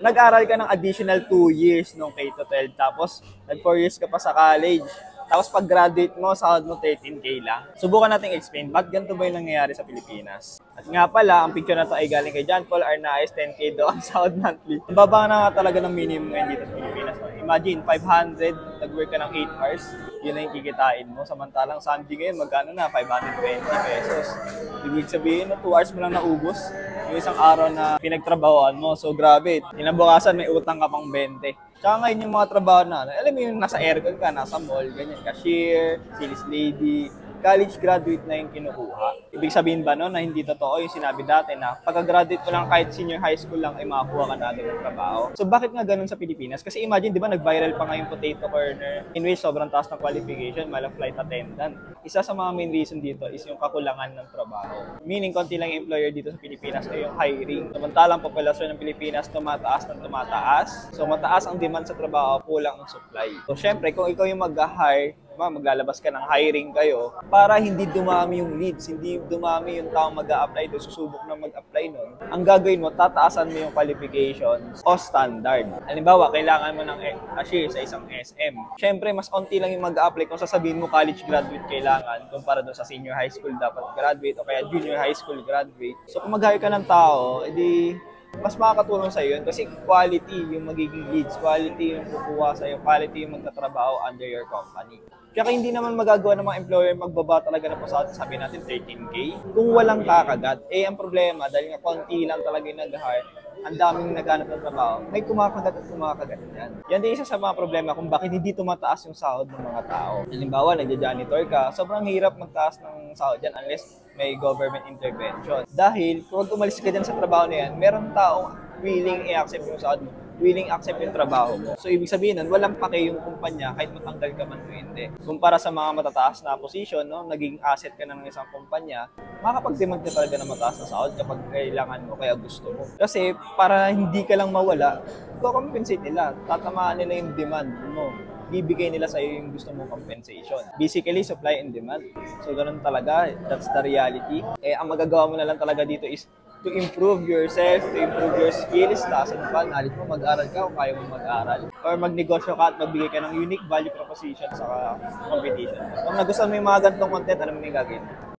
nag-aral ka ng additional 2 years nung K to 12, tapos nag 4 years ka pa sa college. Tapos pag-graduate mo, sahod mo 13K lang. Subukan natin explain, bakit ganito ba yung nangyayari sa Pilipinas? At nga pala, ang picture na to ay galing kay John Paul Arnaiz, 10K daw ang sahod monthly. Ang baba na nga talaga ng minimum ngayon dito sa Pilipinas. Imagine, 500, nag-work ka ng 8 hours, yun na yung kikitain mo. Samantalang Samji ngayon, magkano na? 520 pesos. Ibig sabihin, 2 hours mo lang naubos yung isang araw na pinagtrabahoan mo. So grabe, inabukasan may utang ka pang 20. Tsaka ngayon yung mga trabaho na, alam mo yung nasa aircon ka, nasa mall, ganyan, cashier, sales lady, college graduate na yung kinukuha. Ibig sabihin ba no, na hindi totoo yung sinabi dati na pagka-graduate mo lang kahit senior high school lang ay makakuha ka na ng trabaho. So bakit nga ganun sa Pilipinas? Kasi imagine, di ba nag-viral pa nga yung potato corner in which sobrang taas ng qualification, malang flight attendant. Isa sa mga main reason dito is yung kakulangan ng trabaho. Meaning, konti lang yung employer dito sa Pilipinas ay yung hiring. Samantalang populasyon ng Pilipinas tumataas ng tumataas. So mataas ang demand sa trabaho, kulang ang supply. So syempre, kung ikaw yung mag-hire, maglalabas ka ng hiring kayo para hindi dumami yung leads, hindi dumami yung taong mag-a-apply doon, susubok na mag-apply nun. Ang gagawin mo, tataasan mo yung qualifications o standard. Halimbawa, kailangan mo ng cashier sa isang SM. Siyempre, mas onti lang yung mag-a-apply kung sasabihin mo college graduate kailangan kumpara doon sa senior high school dapat graduate o kaya junior high school graduate. So kung mag-hire ka ng tao, edi mas makakatulong sa iyo kasi quality yung magiging leads, quality yung kukuha sa iyo, quality yung magtatrabaho under your company. Kaya hindi naman magagawa ng mga employer magbaba talaga na pasahod, sabi natin 13K. Kung walang kakagat, ang problema dahil nga konti lang talaga yung nag-hire, ang daming naghanap ng trabaho, may kumakagat at kumakagat yan. Yan din isa sa mga problema kung bakit hindi tumataas yung sahod ng mga tao. Halimbawa, nagja-janitor ka, sobrang hirap magtaas ng sahod yan unless may government intervention. Dahil kung umalis ka dyan sa trabaho na yan, meron taong willing i-accept yung sahod mo, willing accept yung trabaho mo. So, ibig sabihin nun, walang pake yung kumpanya kahit matanggal ka man o hindi. Kumpara sa mga matataas na position, no, naging asset ka ng isang kumpanya, makakapag-demand ka talaga na mataas na sahod kapag kailangan mo, kaya gusto mo. Kasi, para hindi ka lang mawala, compensate nila, tatamaan nila yung demand mo. Bibigay nila sa iyo yung gusto mong compensation. Basically, supply and demand. So, ganun talaga. That's the reality. Ang magagawa mo na lang talaga dito is to improve yourself, to improve your skills, taas ano pa, knowledge mo, mag-aral ka kung kaya mo mag-aral. Or magnegosyo ka at magbigay ka ng unique value proposition sa competition. Kung nagustuhan mo yung mga ganitong content, ano mo yung gagawin?